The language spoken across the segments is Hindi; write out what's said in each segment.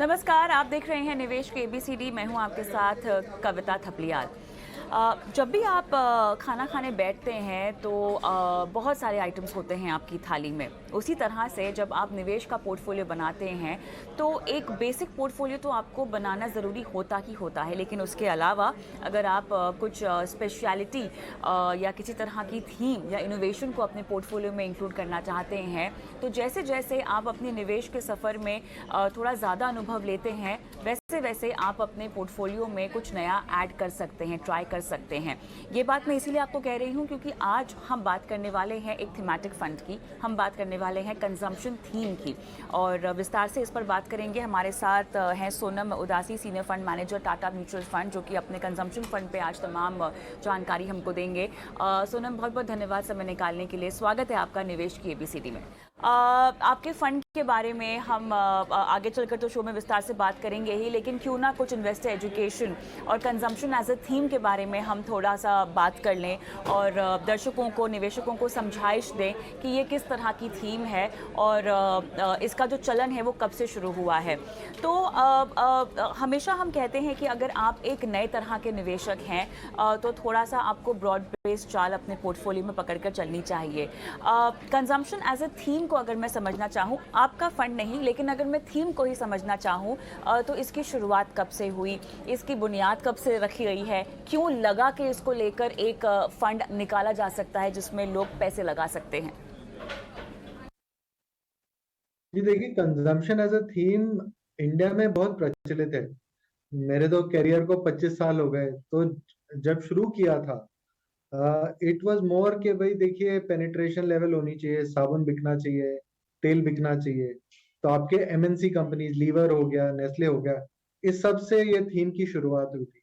नमस्कार, आप देख रहे हैं निवेश के एबीसीडी। मैं हूं आपके साथ कविता थपलियाल। जब भी आप खाना खाने बैठते हैं तो बहुत सारे आइटम्स होते हैं आपकी थाली में। उसी तरह से जब आप निवेश का पोर्टफोलियो बनाते हैं तो एक बेसिक पोर्टफोलियो तो आपको बनाना ज़रूरी होता ही होता है, लेकिन उसके अलावा अगर आप कुछ स्पेशलिटी या किसी तरह की थीम या इनोवेशन को अपने पोर्टफोलियो में इंक्लूड करना चाहते हैं, तो जैसे जैसे आप अपने निवेश के सफ़र में थोड़ा ज़्यादा अनुभव लेते हैं, वैसे वैसे आप अपने पोर्टफोलियो में कुछ नया ऐड कर सकते हैं, ट्राई कर सकते हैं। ये बात मैं इसीलिए आपको कह रही हूँ क्योंकि आज हम बात करने वाले हैं एक थीमेटिक फंड की, हम बात करने वाले हैं कंजम्पशन थीम की, और विस्तार से इस पर बात करेंगे। हमारे साथ हैं सोनम उदासी, senior fund manager, Tata mutual fund, जो कि अपने कंजम्पशन फंड पे आज तमाम जानकारी हमको देंगे। सोनम, बहुत बहुत धन्यवाद समय निकालने के लिए। स्वागत है आपका निवेश की एबीसीडी में। आपके फंड के बारे में हम आगे चलकर तो शो में विस्तार से बात करेंगे ही, लेकिन क्यों ना कुछ इन्वेस्टर एजुकेशन और कंजम्पशन एज अ थीम के बारे में हम थोड़ा सा बात कर लें और दर्शकों को, निवेशकों को समझाइश दें कि ये किस तरह की थीम है और इसका जो चलन है वो कब से शुरू हुआ है। तो हमेशा हम कहते हैं कि अगर आप एक नए तरह के निवेशक हैं तो थोड़ा सा आपको ब्रॉड बेस्ड चाल अपने पोर्टफोलियो में पकड़कर चलनी चाहिए। कंजम्पशन एज अ थीम को अगर मैं समझना चाहूँ, आपका फंड नहीं लेकिन अगर मैं थीम को ही समझना चाहूँ, तो इसकी शुरुआत कब से हुई, इसकी बुनियाद कब से रखी गई है, क्यों लगा कि इसको लेकर एक फंड निकाला जा सकता है जिसमें लोग पैसे लगा सकते हैं? जी देखिए, consumption as a theme India में बहुत प्रचलित है। मेरे तो करियर को 25 साल हो गए, तो जब शुरू किया था इट वाज मोर के भाई देखिए पेनिट्रेशन लेवल होनी चाहिए, साबुन बिकना चाहिए, तेल बिकना चाहिए। तो आपके एमएनसी कंपनीज, लीवर हो गया, नेस्ले हो गया, इस सब से ये थीम की शुरुआत हुई थी।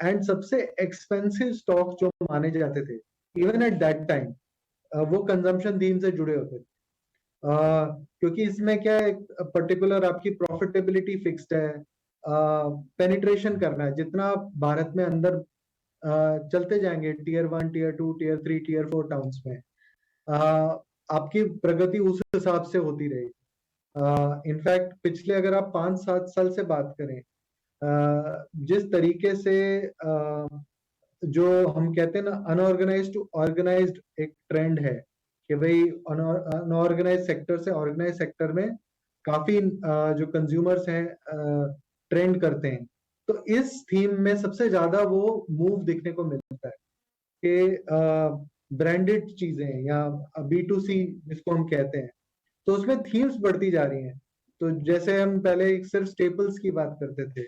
एंड सबसे एक्सपेंसिव स्टॉक जो माने जाते थे इवन एट दैट टाइम, वो कंजम्पशन थीम से जुड़े होते थे। क्योंकि इसमें क्या है, पर्टिकुलर आपकी प्रॉफिटेबिलिटी फिक्स्ड है। पेनिट्रेशन करना है जितना आप भारत में अंदर चलते जाएंगे, tier 1, tier 2, tier 3, tier 4 towns में, आपकी प्रगति उस हिसाब से होती रहेगी। इनफैक्ट पिछले अगर आप 5-7 साल से बात करें, जिस तरीके से जो हम कहते हैं ना, अनऑर्गेनाइज टू ऑर्गेनाइज्ड एक ट्रेंड है कि भाई अनऑर्गेनाइज सेक्टर से ऑर्गेनाइज सेक्टर में काफी जो कंज्यूमर्स हैं ट्रेंड करते हैं। तो इस थीम में सबसे ज्यादा वो मूव देखने को मिलता है कि ब्रांडेड चीजें या B2C जिसको हम कहते हैं, तो उसमें थीम्स बढ़ती जा रही हैं। तो जैसे हम पहले एक सिर्फ स्टेपल्स की बात करते थे,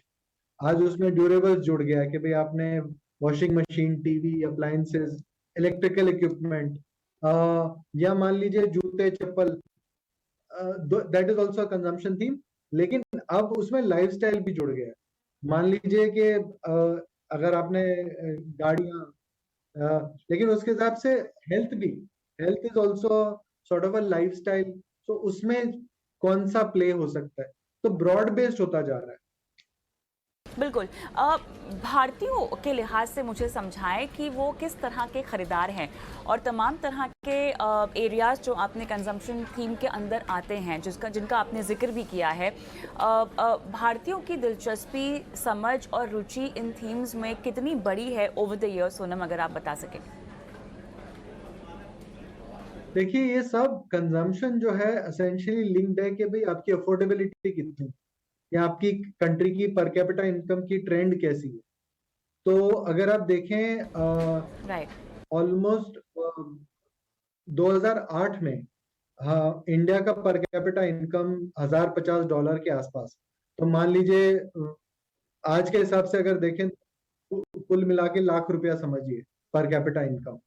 आज उसमें ड्यूरेबल्स जुड़ गया है कि भाई आपने washing machine, TV, appliances, electrical equipment, या मान लीजिए जूते, चप्पल, that is also consumption theme. लेकिन अब उसमें लाइफस्टाइल भी जुड़ गया है। मान लीजिए कि अगर आपने गाड़ियां, लेकिन उसके हिसाब से हेल्थ भी, health is also sort of a lifestyle. तो उसमें कौन सा प्ले हो सकता है, तो ब्रॉड बेस्ड होता जा रहा है। बिल्कुल। भारतीयों के लिहाज से मुझे समझाएं कि वो किस तरह के खरीदार हैं और तमाम तरह के एरियाज जो आपने कंजम्पशन थीम के अंदर आते हैं, जिनका आपने जिक्र भी किया है। भारतीयों की दिलचस्पी, समझ और रुचि इन थीम्स में कितनी बड़ी है ओवर द ईयर? सोनम, अगर आप बता सकें। देखिए, ये सब कंजम्पशन जो है असेंशियली लिंक्ड है कि भाई आपकी अफोर्डेबिलिटी कितनी, या आपकी कंट्री की पर कैपिटा इनकम की ट्रेंड कैसी है। तो अगर आप देखें राइट। ऑलमोस्ट 2008 में, हाँ, इंडिया का पर कैपिटा इनकम $1050 के आसपास। तो मान लीजिए आज के हिसाब से अगर देखें कुल मिला के लाख रुपया समझिए पर कैपिटा इनकम।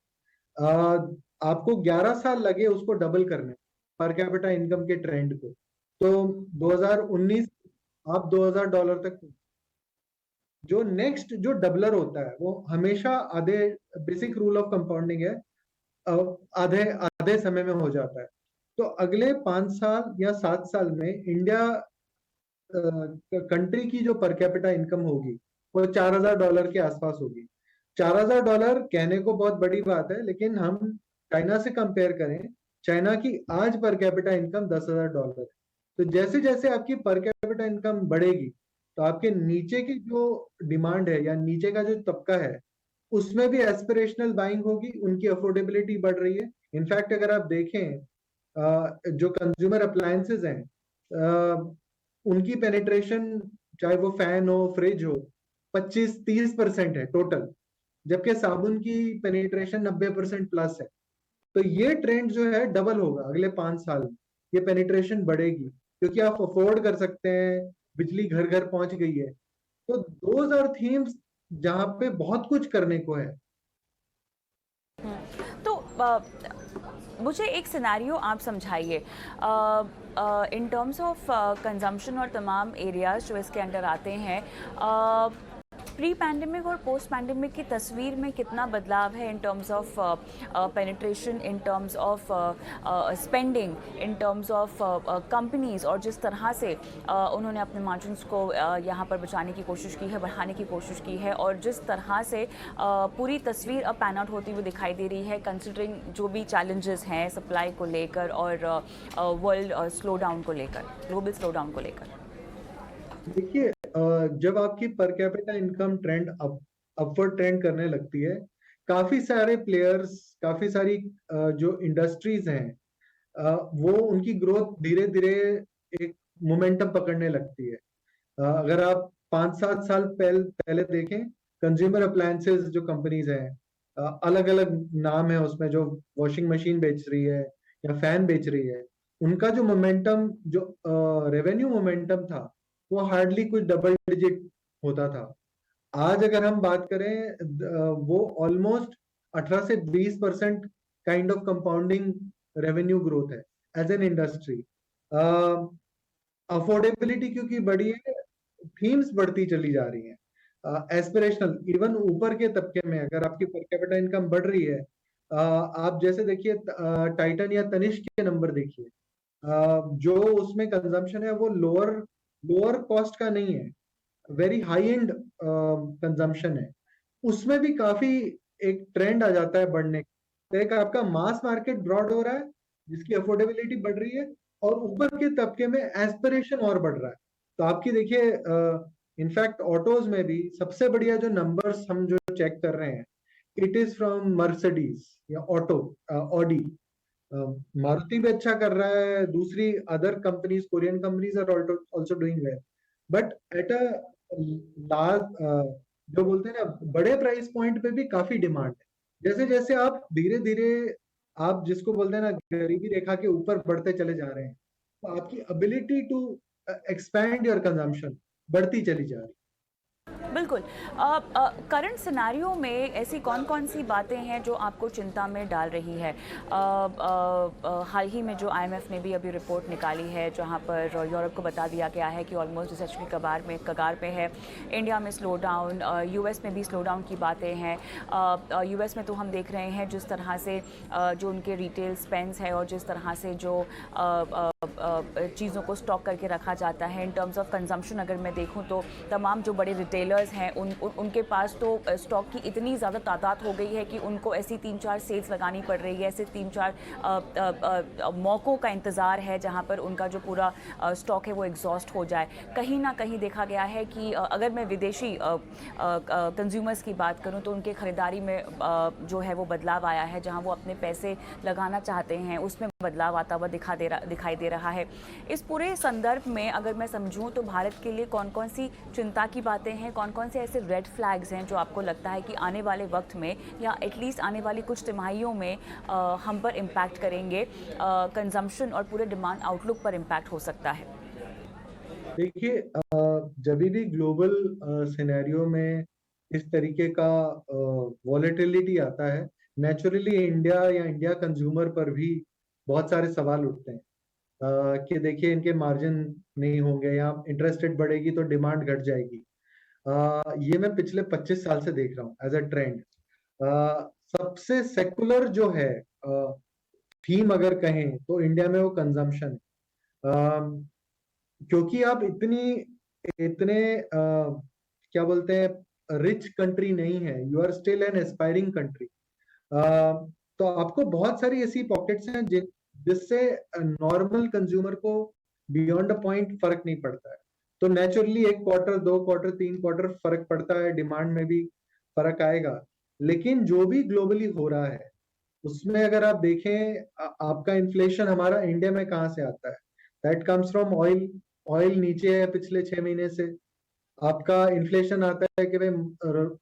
आपको 11 साल लगे उसको डबल करने, पर कैपिटा इनकम के ट्रेंड को। तो 2019 आप $2000 तक। जो नेक्स्ट जो डबलर होता है वो हमेशा आधे, बेसिक रूल ऑफ कंपाउंडिंग है, आधे आधे समय में हो जाता है। तो अगले 5 साल या 7 साल में इंडिया कंट्री की जो पर कैपिटा इनकम होगी वो $4000 के आसपास होगी। $4000 कहने को बहुत बड़ी बात है, लेकिन हम चाइना से कंपेयर करें, चाइना की आज पर कैपिटा इनकम $10,000 है। तो जैसे जैसे आपकी पर कैपिटा इनकम बढ़ेगी, तो आपके नीचे की जो डिमांड है या नीचे का जो तबका है, उसमें भी एस्पिरेशनल बाइंग होगी, उनकी अफोर्डेबिलिटी बढ़ रही है। इनफैक्ट अगर आप देखें, जो कंज्यूमर अप्लायंसेज हैं, उनकी पेनिट्रेशन, चाहे वो फैन हो, फ्रिज हो, 25-30% है टोटल, जबकि साबुन की पेनिट्रेशन 90% प्लस है। तो ये ट्रेंड जो है डबल होगा अगले 5 साल में। ये पेनिट्रेशन बढ़ेगी क्योंकि आप अफोर्ड कर सकते हैं, बिजली घर घर पहुंच गई है। तो दोज आर थीम्स जहां पे बहुत कुछ करने को है। तो मुझे एक सिनेरियो आप समझाइए इन टर्म्स ऑफ कंजम्पशन और तमाम एरियाज जो इसके अंडर आते हैं। प्री पैंडेमिक और पोस्ट पैंडेमिक की तस्वीर में कितना बदलाव है in terms of penetration, in terms of spending, in terms of companies, और जिस तरह से उन्होंने अपने मार्जिन्स को यहाँ पर बचाने की कोशिश की है, बढ़ाने की कोशिश की है, और जिस तरह से पूरी तस्वीर अब पैन आउट होती हुई दिखाई दे रही है, कंसिडरिंग जो भी चैलेंजेस हैं सप्लाई को लेकर और वर्ल्ड स्लो डाउन को लेकर, ग्लोबल स्लो डाउन को लेकर। देखिए, जब आपकी per capita income trend upward trend करने लगती है, काफी सारे प्लेयर्स, काफी सारी जो इंडस्ट्रीज हैं, वो उनकी ग्रोथ धीरे धीरे एक मोमेंटम पकड़ने लगती है। अगर आप 5-7 साल पहले देखें, कंज्यूमर अप्लायंसेस जो कंपनीज हैं, अलग अलग नाम है उसमें, जो वॉशिंग मशीन बेच रही है या फैन बेच रही है, उनका जो मोमेंटम, जो रेवेन्यू मोमेंटम था, वो हार्डली कुछ डबल डिजिट होता था। आज अगर हम बात करें, वो ऑलमोस्ट 18 से 20% kind of compounding revenue growth है एज एन इंडस्ट्री। अफोर्डेबिलिटी क्योंकि बढ़ी है, थीम्स बढ़ती चली जा रही हैं। एस्पिरेशनल, इवन ऊपर के तबके में अगर आपकी पर कैपिटा इनकम बढ़ रही है, आप जैसे देखिए, टाइटन या तनिष्क के नंबर देखिए, जो उसमें कंजम्पशन है वो लोअर लोअर कॉस्ट का नहीं है, वेरी हाई एंड कंजम्पशन है। उसमें भी काफी एक ट्रेंड आ जाता है बढ़ने का। तो एक आपका मास मार्केट ब्रॉड हो रहा है, जिसकी अफोर्डेबिलिटी बढ़ रही है, और ऊपर के तबके में एस्पिरेशन और बढ़ रहा है। तो आपकी देखिए, इनफैक्ट ऑटोज में भी सबसे बढ़िया जो नंबर्स हम जो चेक कर रहे हैं, इट इज फ्रॉम मर्सिडीज या ऑटो, ऑडी। मारुति भी अच्छा कर रहा है, दूसरी other companies, Korean companies are also doing well, but at a large, जो बोलते हैं ना, बड़े प्राइस पॉइंट पे भी काफी डिमांड है। जैसे जैसे आप धीरे धीरे, आप जिसको बोलते हैं ना, गरीबी रेखा के ऊपर बढ़ते चले जा रहे हैं, तो आपकी ability to expand your consumption बढ़ती चली जा रही है। बिल्कुल। करंट सिनेरियो में ऐसी कौन कौन सी बातें हैं जो आपको चिंता में डाल रही है? हाल ही में जो आईएमएफ ने भी अभी रिपोर्ट निकाली है, जहां पर यूरोप को बता दिया गया है कि ऑलमोस्ट रिसेशन की कगार पे है, इंडिया में स्लो डाउन, यूएस में भी स्लो डाउन की बातें हैं। यूएस में तो हम देख रहे हैं जिस तरह से जो उनके रिटेल स्पेंस है और जिस तरह से जो चीज़ों को स्टॉक करके रखा जाता है, इन टर्म्स ऑफ कंजम्पशन अगर मैं देखूं तो तमाम जो बड़े रिटेलर्स हैं उनके पास तो स्टॉक की इतनी ज़्यादा तादाद हो गई है कि उनको ऐसी 3-4 सेल्स लगानी पड़ रही है, ऐसे 3-4 मौक़ों का इंतज़ार है जहां पर उनका जो पूरा स्टॉक है वो एग्जॉस्ट हो जाए। कहीं ना कहीं देखा गया है कि अगर मैं विदेशी कंज्यूमर्स की बात करूं तो उनके ख़रीदारी में जो है वो बदलाव आया है, जहां वो अपने पैसे लगाना चाहते हैं उसमें बदलाव आता हुआ दिखाई दे रहा है। इस पूरे संदर्भ में अगर मैं समझूं तो भारत के लिए कौन कौन सी चिंता की बातें हैं, कौन कौन से ऐसे रेड फ्लैग्स हैं जो आपको लगता है कि आने वाले वक्त में या एटलीस्ट आने वाली कुछ तिमाहियों में हम पर इम्पैक्ट करेंगे, कंजम्पशन और पूरे डिमांड आउटलुक पर इम्पैक्ट हो सकता है? देखिए, जब भी ग्लोबल सिनेरियो में इस तरीके का वॉलेटिलिटी आता है, नेचुरली इंडिया या इंडिया कंज्यूमर पर भी बहुत सारे सवाल उठते हैं, कि देखिए इनके मार्जिन नहीं होंगे, या इंटरेस्ट रेट बढ़ेगी तो डिमांड घट जाएगी। ये मैं पिछले 25 साल से देख रहा हूँ एज अ ट्रेंड। सबसे सेकुलर जो है थीम अगर कहें तो इंडिया में वो कंजम्पशन है। क्योंकि आप इतने क्या बोलते हैं, रिच कंट्री नहीं है, you are still an aspiring country. तो आपको बहुत सारी ऐसी पॉकेट्स हैं जिससे नॉर्मल कंज्यूमर को बियॉन्ड अ पॉइंट फर्क नहीं पड़ता है। तो नेचुरली 1 क्वार्टर, 2 क्वार्टर, 3 क्वार्टर फर्क पड़ता है, डिमांड में भी फर्क आएगा। लेकिन जो भी ग्लोबली हो रहा है उसमें अगर आप देखें, आपका इन्फ्लेशन हमारा इंडिया में कहाँ से आता है? That comes from oil. Oil नीचे है पिछले 6 महीने से। आपका इन्फ्लेशन आता है कि भाई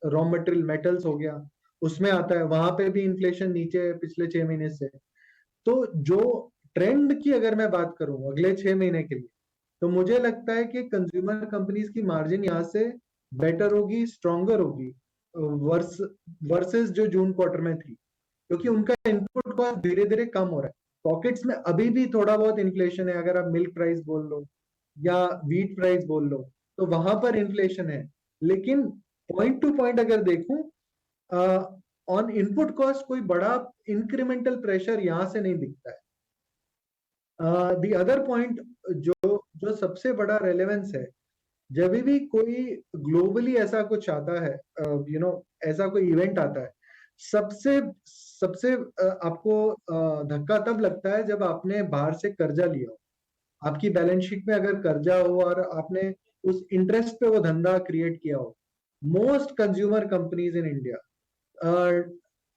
रॉ मटेरियल मेटल्स हो गया, उसमें आता है, वहां पे भी इन्फ्लेशन नीचे है पिछले 6 महीने से। तो जो ट्रेंड की अगर मैं बात करूं अगले 6 महीने के लिए, तो मुझे लगता है कि कंज्यूमर कंपनीज की मार्जिन यहाँ से बेटर होगी, स्ट्रॉन्गर होगी वर्स वर्सेस जो जून क्वार्टर में थी, क्योंकि उनका इनपुट कॉस्ट धीरे धीरे कम हो रहा है। पॉकेट्स में अभी भी थोड़ा बहुत इन्फ्लेशन है, अगर आप मिल्क प्राइस बोल लो या व्हीट प्राइस बोल लो, तो वहां पर इन्फ्लेशन है। लेकिन पॉइंट टू पॉइंट अगर देखूं, ऑन इनपुट कॉस्ट कोई बड़ा इंक्रीमेंटल प्रेशर यहां से नहीं दिखता है। द अदर पॉइंट जो जो सबसे बड़ा रेलेवेंस है, जब भी कोई ग्लोबली ऐसा कुछ आता है, ऐसा कोई इवेंट आता है, सबसे सबसे आपको धक्का तब लगता है जब आपने बाहर से कर्जा लिया हो। आपकी बैलेंस शीट में अगर कर्जा हो और आपने उस इंटरेस्ट पे वो धंधा क्रिएट किया हो। Most consumer companies in India,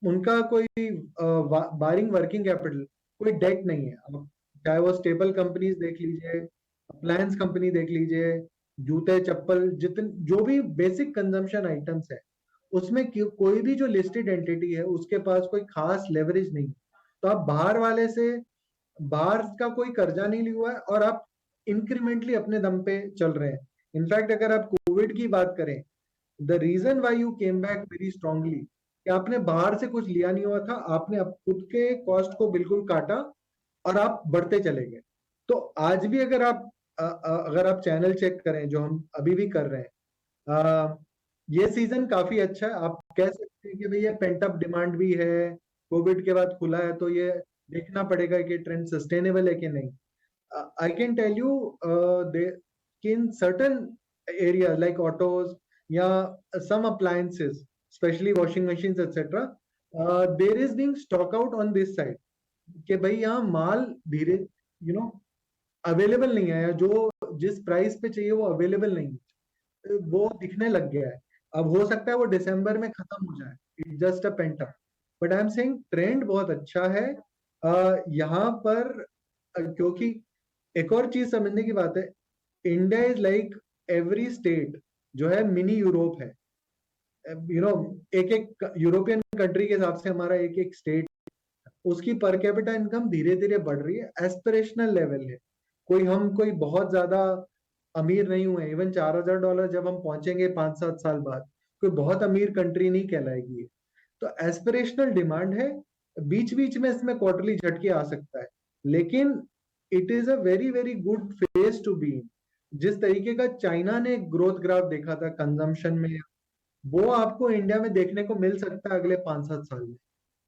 उनका कोई बारिंग वर्किंग कैपिटल, कोई डेट नहीं है। अब चाहे वो स्टेबल कंपनीज देख लीजिए, अप्लायंस कंपनी देख लीजिए, जूते चप्पल, जितने जो भी बेसिक कंजम्पशन आइटम्स है, उसमें कोई भी जो लिस्टेड एंटिटी है उसके पास कोई खास लेवरेज नहीं है। तो आप बाहर वाले से, बाहर का कोई कर्जा नहीं लिया हुआ है और आप इंक्रीमेंटली अपने दम पे चल रहे हैं। इनफैक्ट अगर आप कोविड की बात करें, the reason why you came back very strongly, कि आपने बाहर से कुछ लिया नहीं हुआ था, आपने खुद के कॉस्ट को बिल्कुल काटा और आप बढ़ते चले गए। तो आज भी अगर आप चैनल चेक करें, जो हम अभी भी कर रहे हैं, ये सीजन काफी अच्छा है। आप कह सकते हैं कि भाई ये पेंट अप डिमांड भी है, कोविड के बाद खुला है, तो ये देखना पड़ेगा कि ट्रेंड सस्टेनेबल है कि नहीं। I can tell you, in certain areas like autos, yeah, some appliances, especially washing machines, etc., there is being stock out on this side, कि भाई यहाँ माल धीरे अवेलेबल नहीं है, या जो जिस प्राइस पे चाहिए वो अवेलेबल नहीं है, वो दिखने लग गया है। अब हो सकता है वो दिसंबर में खत्म हो जाए, it just a pent up, but I am saying trend बहुत अच्छा है यहाँ पर। क्योंकि एक और चीज समझने की बात है, India is like every state जो है मिनी यूरोप है। एक एक यूरोपियन कंट्री के हिसाब से हमारा एक एक स्टेट, उसकी पर कैपिटा इनकम धीरे धीरे बढ़ रही है, एस्पिरेशनल लेवल है। कोई बहुत ज्यादा अमीर नहीं हुए, इवन $4,000 जब हम पहुंचेंगे 5-7 साल बाद, कोई बहुत अमीर कंट्री नहीं कहलाएगी। तो एस्पिरेशनल डिमांड है, बीच बीच में इसमें क्वार्टरली झटके आ सकता है, लेकिन it is a very very good phase to be. जिस तरीके का चाइना ने ग्रोथ ग्राफ देखा था कंजम्पशन में, वो आपको इंडिया में देखने को मिल सकता है अगले 5-7 साल में।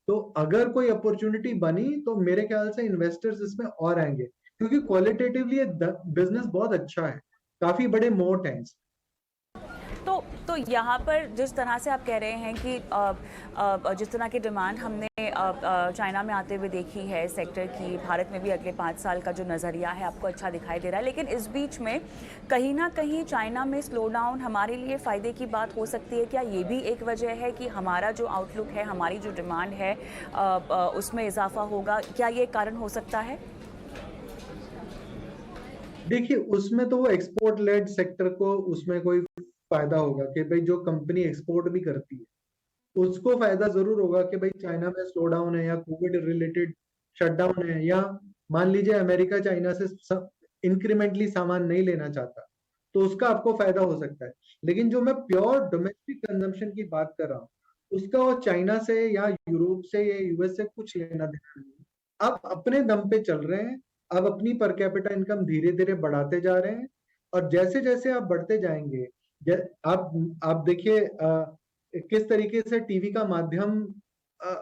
तो अगर कोई अपॉर्चुनिटी बनी तो मेरे ख्याल से इन्वेस्टर्स इसमें और आएंगे, क्योंकि क्वालिटेटिवली ये बिजनेस बहुत अच्छा है, काफी बड़े मोट हैं। तो यहाँ पर जिस तरह से आप कह रहे हैं कि जिस तरह की डिमांड हमने चाइना में आते हुए देखी है सेक्टर की, भारत में भी अगले 5 साल का जो नज़रिया है आपको अच्छा दिखाई दे रहा है, लेकिन इस बीच में कहीं ना कहीं चाइना में स्लो डाउन हमारे लिए फ़ायदे की बात हो सकती है क्या? ये भी एक वजह है कि हमारा जो आउटलुक है, हमारी जो डिमांड है उसमें इजाफा होगा, क्या ये कारण हो सकता है? देखिए, उसमें तो वो एक्सपोर्ट लेड सेक्टर को उसमें कोई फायदा होगा कि भाई जो कंपनी एक्सपोर्ट भी करती है उसको फायदा जरूर होगा कि भाई चाइना में स्लो डाउन है या कोविड रिलेटेड शटडाउन है, या मान लीजिए अमेरिका चाइना से इंक्रीमेंटली सामान नहीं लेना चाहता, तो उसका आपको फायदा हो सकता है। लेकिन जो मैं प्योर डोमेस्टिक कंजम्पशन की बात कर रहा हूँ, उसका वो चाइना से या यूरोप से या यूएस से कुछ लेना देना नहीं है। आप अपने दम पे चल रहे हैं, आप अपनी पर कैपिटा इनकम धीरे धीरे बढ़ाते जा रहे हैं, और जैसे जैसे आप बढ़ते जाएंगे, आप देखिए किस तरीके से टीवी का माध्यम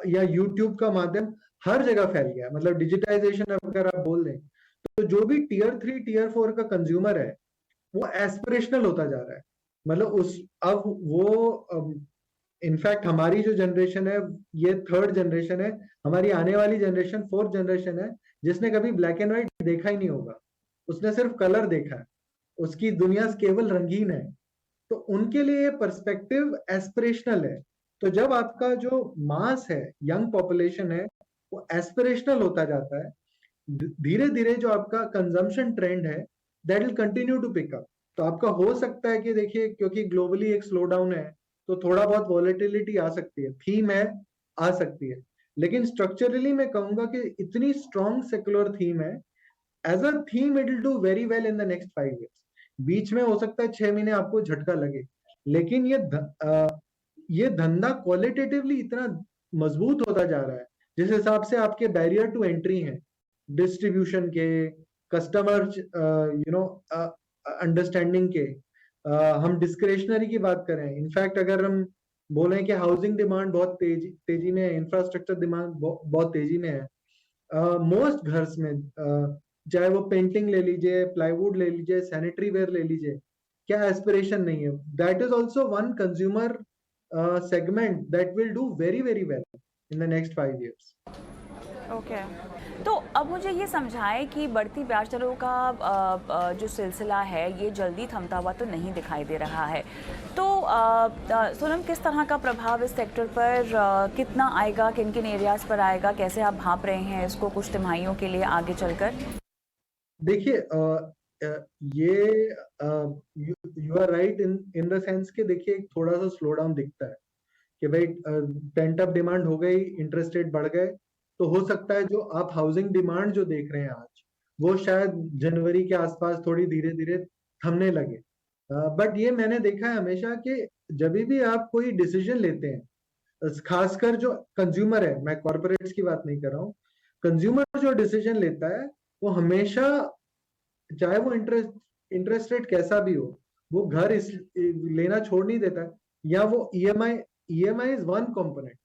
या यूट्यूब का माध्यम हर जगह फैल गया है। मतलब डिजिटाइजेशन अगर आप बोल दें, तो जो भी टियर 3 टियर 4 का कंज्यूमर है वो एस्पिरेशनल होता जा रहा है। मतलब अब वो इनफैक्ट हमारी जो जनरेशन है, ये थर्ड जनरेशन है, हमारी आने वाली जनरेशन फोर्थ जनरेशन है जिसने कभी ब्लैक एंड व्हाइट देखा ही नहीं होगा। उसने सिर्फ कलर देखा है, उसकी दुनिया केवल रंगीन है, तो उनके लिए ये पर्सपेक्टिव एस्पिरेशनल है। तो जब आपका जो मास है, यंग पॉपुलेशन है, वो एस्पिरेशनल होता जाता है, धीरे धीरे जो आपका कंजम्पशन ट्रेंड है that will continue to pick up. तो आपका हो सकता है कि देखिए, क्योंकि ग्लोबली एक स्लो डाउन है, तो थोड़ा बहुत वॉलेटिलिटी आ सकती है, थीम है, आ सकती है, लेकिन स्ट्रक्चरली मैं कहूंगा कि इतनी स्ट्रॉन्ग सेकुलर थीम है, as a theme it will do very well in the next 5 years। बीच में हो सकता है 6 महीने आपको झटका लगे, लेकिन ये धंधा क्वालिटेटिवली इतना मजबूत होता जा रहा है, जिस हिसाब से आपके बैरियर टू एंट्री हैं, डिस्ट्रीब्यूशन के, कस्टमर अंडरस्टैंडिंग के, हम डिस्क्रिशनरी की बात करें, इनफैक्ट अगर हम बोलें कि हाउसिंग डिमांड बहुत तेजी में है, इंफ्रास्ट्रक्चर डिमांड बहुत तेजी में है, मोस्ट घर्स में, चाहे वो पेंटिंग ले लीजिए, प्लाईवुड ले लीजिए, सैनिटरी वेयर ले लीजिए, क्या एस्पिरेशन नहीं है? That is also one consumer segment that will do very very well in the next 5 years। Okay. तो अब मुझे ये समझाएं कि बढ़ती ब्याज दरों का जो सिलसिला है ये जल्दी थमता हुआ तो नहीं दिखाई दे रहा है। तो सोनम, किस तरह का प्रभाव इस सेक्टर पर कितना आएगा, किन किन एरियाज पर आएगा, कैसे आप भांप रहे हैं इसको कुछ तिमाहियों के लिए आगे चलकर? देखिए, ये you are right in the sense कि देखिए एक थोड़ा सा स्लो डाउन दिखता है कि भाई पेंट अप डिमांड हो गई, इंटरेस्ट रेट बढ़ गए, तो हो सकता है जो आप हाउसिंग डिमांड जो देख रहे हैं आज, वो शायद जनवरी के आसपास थोड़ी धीरे धीरे थमने लगे। बट ये मैंने देखा है हमेशा कि जब भी आप कोई डिसीजन लेते हैं, खासकर जो कंज्यूमर है, मैं कॉर्पोरेट्स की बात नहीं कर रहा हूँ, कंज्यूमर जो डिसीजन लेता है वो हमेशा, चाहे वो इंटरेस्ट रेट कैसा भी हो, वो घर इस लेना छोड़ नहीं देता है, या वो ईएमआई इज वन कंपोनेंट।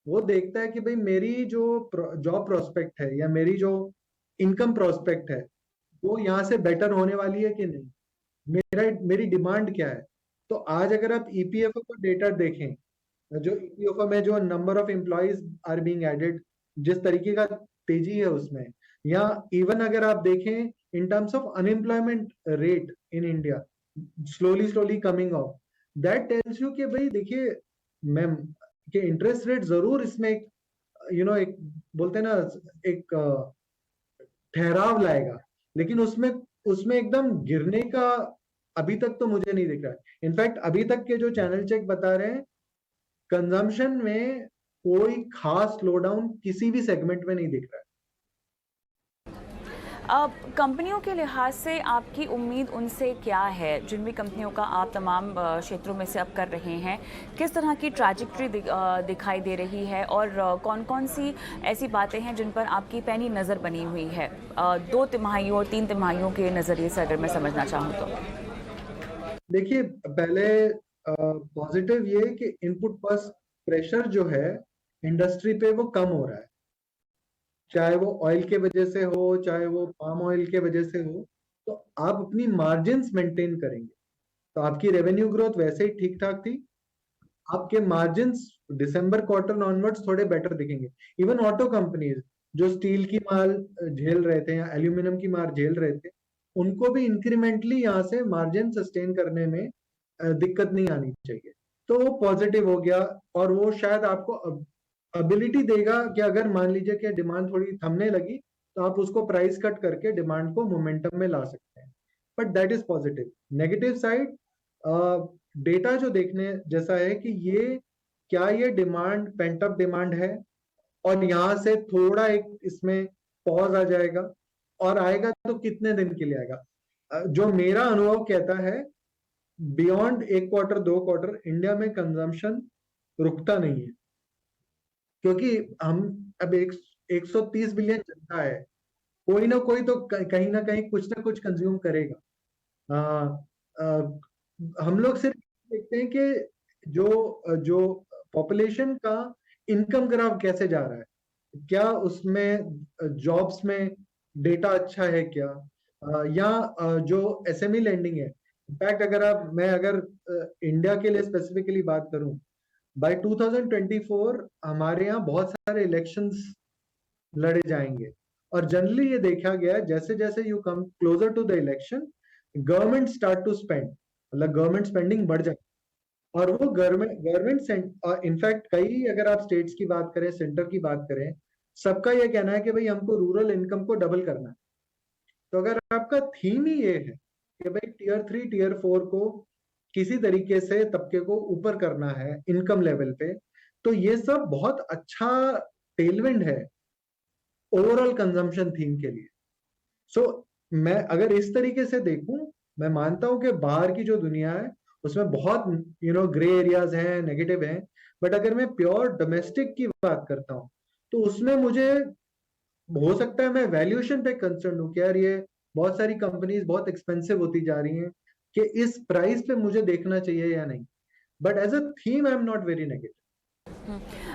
वो देखता है कि भाई मेरी जो जॉब प्रोस्पेक्ट है या मेरी जो इनकम प्रोस्पेक्ट है वो यहाँ से बेटर होने वाली है कि नहीं, मेरी डिमांड क्या है। तो आज अगर आप ईपीएफओ का डेटा देखें, जो ईपीएफओ में जो number of employees are being added, जिस तरीके का तेजी है उसमें, या इवन अगर आप देखें in terms of unemployment rate in India slowly slowly coming of, that tells you कि भाई देखिए, मैं कि इंटरेस्ट रेट जरूर इसमें एक एक बोलते हैं ना, एक ठहराव लाएगा, लेकिन उसमें उसमें एकदम गिरने का अभी तक तो मुझे नहीं दिख रहा है। इनफैक्ट अभी तक के जो चैनल चेक बता रहे हैं, कंजम्पशन में कोई खास स्लो डाउन किसी भी सेगमेंट में नहीं दिख रहा है। अब कंपनियों के लिहाज से आपकी उम्मीद उनसे क्या है, जिन भी कंपनियों का आप तमाम क्षेत्रों में से अब कर रहे हैं, किस तरह की ट्रैजेक्टरी दिखाई दे रही है, और कौन कौन सी ऐसी बातें हैं जिन पर आपकी पैनी नज़र बनी हुई है 2 तिमाहियों और 3 तिमाहियों के नज़रिए से, अगर मैं समझना चाहूँ तो? देखिए, पहले पॉजिटिव ये कि इनपुट कॉस्ट प्रेशर जो है इंडस्ट्री पे वो कम हो रहा है, चाहे वो ऑयल के वजह से हो, चाहे वो पाम ऑयल के वजह से हो, तो आप अपनी मार्जिन्स मेंटेन करेंगे, तो आपकी रेवेन्यू ग्रोथ वैसे ही ठीक ठाक थी, आपके मार्जिन्स दिसंबर क्वार्टर ऑनवर्ड्स थोड़े बेटर दिखेंगे। इवन ऑटो कंपनीज जो स्टील की माल झेल रहे थे या एल्यूमिनियम की माल झेल रहे थे, उनको भी इंक्रीमेंटली यहाँ से मार्जिन सस्टेन करने में दिक्कत नहीं आनी चाहिए, तो वो पॉजिटिव हो गया। और वो शायद आपको एबिलिटी देगा कि अगर मान लीजिए कि डिमांड थोड़ी थमने लगी, तो आप उसको प्राइस कट करके डिमांड को मोमेंटम में ला सकते हैं, but that is positive. Negative side, data जो देखने जैसा है कि ये क्या ये डिमांड पेंट अप डिमांड है, और यहाँ से थोड़ा एक इसमें पॉज आ जाएगा, और आएगा तो कितने दिन के लिए आएगा। जो मेरा अनुभव कहता है, बियॉन्ड 1 क्वार्टर 2 क्वार्टर इंडिया में कंजम्पशन रुकता नहीं है, क्योंकि हम अब 130 बिलियन जनता है, कोई ना कोई तो कहीं ना कहीं कुछ ना कुछ कंज्यूम करेगा। आ, आ, हम लोग सिर्फ देखते हैं कि जो जो पॉपुलेशन का इनकम ग्राफ कैसे जा रहा है, क्या उसमें जॉब्स में डेटा अच्छा है क्या, या जो एसएमई लैंडिंग है। इनफैक्ट अगर इंडिया के लिए स्पेसिफिकली बात करूं, बाय 2024 हमारे यहाँ बहुत सारे इलेक्शंस लड़े जाएंगे, और जनरली ये देखा गया है, जैसे जैसे you come closer to the election, government start to spend, मतलब गवर्नमेंट स्पेंडिंग बढ़ जाती है। और वो गवर्नमेंट इनफैक्ट कई, अगर आप स्टेट्स की बात करें, सेंटर की बात करें, सबका ये कहना है कि भाई हमको रूरल इनकम को डबल करना है। तो अगर आपका थीम ही ये है कि भाई टीयर 3 टीयर 4 को किसी तरीके से तबके को ऊपर करना है इनकम लेवल पे, तो ये सब बहुत अच्छा टेलविंड है ओवरऑल कंजम्पशन थीम के लिए। सो मैं अगर इस तरीके से देखूं, मैं मानता हूं कि बाहर की जो दुनिया है उसमें बहुत ग्रे एरियाज हैं, नेगेटिव हैं, बट अगर मैं प्योर डोमेस्टिक की बात करता हूं तो उसमें मुझे हो सकता है मैं वैल्यूएशन पे कंसर्न हूँ कि यार ये बहुत सारी कंपनीज बहुत एक्सपेंसिव होती जा रही हैं, कि इस प्राइस पे मुझे देखना चाहिए या नहीं। But as a theme I am not very negative.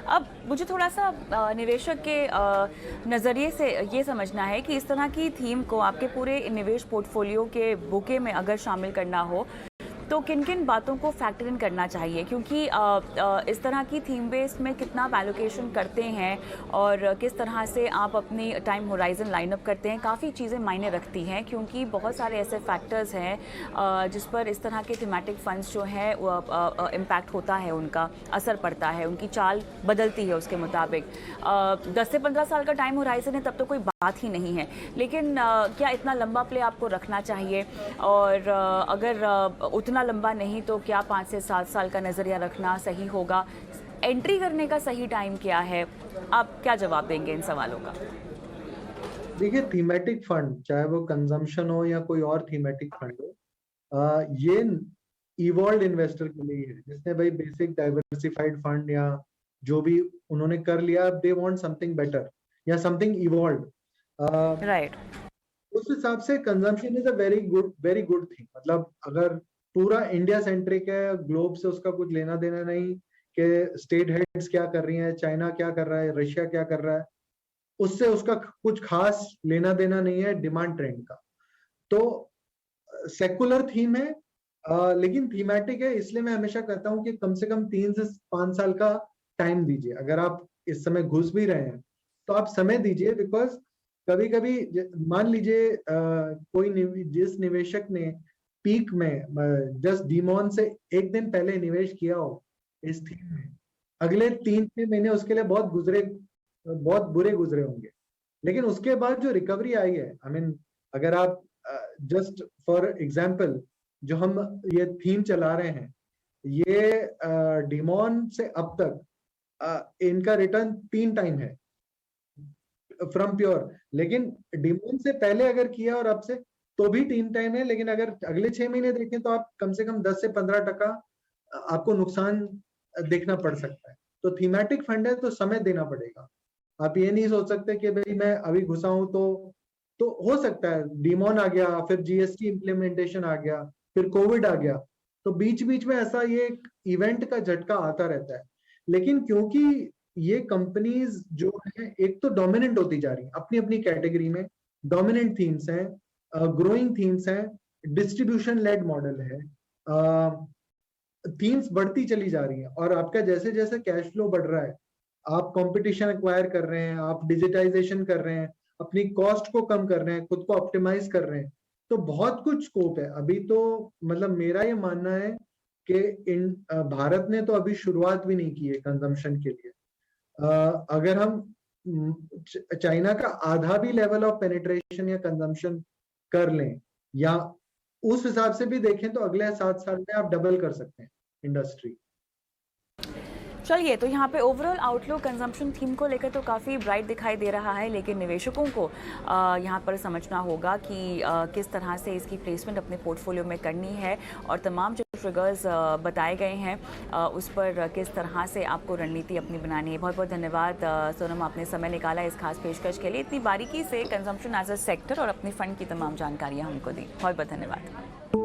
अब मुझे थोड़ा सा निवेशक के नज़रिए से ये समझना है कि इस तरह की थीम को आपके पूरे निवेश पोर्टफोलियो के बुके में अगर शामिल करना हो तो किन किन बातों को फैक्टर इन करना चाहिए, क्योंकि इस तरह की थीम बेस में कितना एलोकेशन करते हैं और किस तरह से आप अपनी टाइम होराइजन लाइनअप करते हैं, काफ़ी चीज़ें मायने रखती हैं, क्योंकि बहुत सारे ऐसे फैक्टर्स हैं जिस पर इस तरह के थीमेटिक फंड्स जो हैं इम्पैक्ट होता है, उनका असर पड़ता है, उनकी चाल बदलती है उसके मुताबिक। 10 से 15 साल का टाइम होराइजन है तब तो कोई बात ही नहीं है, लेकिन क्या इतना लंबा प्ले आपको रखना चाहिए, और अगर उतना लंबा नहीं तो क्या 5 से 7 साल का नज़रिया रखना सही होगा? एंट्री करने का सही टाइम क्या है? आप क्या जवाब देंगे इन सवालों का? देखिए, थीमेटिक फंड चाहे वो कंजम्पशन हो या कोई और थीमेटिक फंड हो, ये इवॉल्व इन्वेस्टर के लिए है, जिसने भाई बेसिक डाइवर्सिफाइड फंड या जो भी उन्होंने कर लिया, दे वांट समथिंग बेटर या समथिंग इवॉल्व। राइट। उस हिसाब से consumption is a very good thing. मतलब अगर पूरा इंडिया सेंट्रिक है, ग्लोब से उसका कुछ लेना देना नहीं कि स्टेट हेड्स क्या कर रही हैं, चाइना क्या कर रहा है, रशिया क्या कर रहा है, उससे उसका कुछ खास लेना देना नहीं है डिमांड ट्रेंड का। तो सेकुलर थीम है, लेकिन थीमेटिक है, इसलिए मैं हमेशा कहता हूं कि कम से कम 3 से 5 साल का टाइम दीजिए। अगर आप इस समय घुस भी रहे हैं तो आप समय दीजिए, बिकॉज कभी कभी मान लीजिए जिस निवेशक ने पीक में जस्ट डीमॉन से एक दिन पहले निवेश किया हो इस थीम में, अगले 3-6 महीने उसके लिए बहुत बुरे गुजरे होंगे। लेकिन उसके बाद जो रिकवरी आई है, आई मीन अगर आप जस्ट फॉर एग्जाम्पल जो हम ये थीम चला रहे हैं, ये डीमॉन से अब तक इनका रिटर्न 3 टाइम है फ्रॉम प्योर। लेकिन डीमॉन से पहले अगर किया और अब से तो भी 3 टाइम है, लेकिन अगर अगले 6 महीने देखें तो आप कम से कम 10 से 15% आपको नुकसान देखना पड़ सकता है। तो थीमेटिक फंड है तो समय देना पड़ेगा। आप ये नहीं सोच सकते कि भाई मैं अभी घुसा हूं तो हो सकता है डीमॉन आ गया, फिर जीएसटी इम्प्लीमेंटेशन आ गया, फिर कोविड आ गया, तो बीच बीच में ऐसा ये एक इवेंट का झटका आता रहता है। लेकिन क्योंकि ये कंपनीज जो है एक तो डोमिनेंट होती जा रही है अपनी अपनी कैटेगरी में, डोमिनेंट थीम्स हैं, ग्रोइंग थीम्स हैं, डिस्ट्रीब्यूशन लेड मॉडल है, थीम्स बढ़ती चली जा रही है, और आपका जैसे जैसे कैश फ्लो बढ़ रहा है, आप कंपटीशन एक्वायर कर रहे हैं, आप डिजिटाइजेशन कर रहे हैं, अपनी कॉस्ट को कम कर रहे हैं, खुद को ऑप्टिमाइज कर रहे हैं, तो बहुत कुछ स्कोप है अभी तो। मतलब मेरा ये मानना है कि भारत ने तो अभी शुरुआत भी नहीं की है कंजम्पशन के लिए। अगर हम चाइना का आधा भी लेवल ऑफ पेनिट्रेशन या कंजम्पशन कर लें या उस हिसाब से भी देखें तो अगले 7 साल में आप डबल कर सकते हैं इंडस्ट्री। चलिए, तो यहाँ पे ओवरऑल आउटलुक कंजम्पशन थीम को लेकर तो काफ़ी ब्राइट दिखाई दे रहा है, लेकिन निवेशकों को यहाँ पर समझना होगा कि किस तरह से इसकी प्लेसमेंट अपने पोर्टफोलियो में करनी है, और तमाम जो ट्रिगर्स बताए गए हैं उस पर किस तरह से आपको रणनीति अपनी बनानी है। बहुत बहुत धन्यवाद सोनम, आपने समय निकाला इस खास पेशकश के लिए, इतनी बारीकी से कंजम्पशन एज अ सेक्टर और अपने फंड की तमाम जानकारियाँ हमको दी। बहुत बहुत धन्यवाद।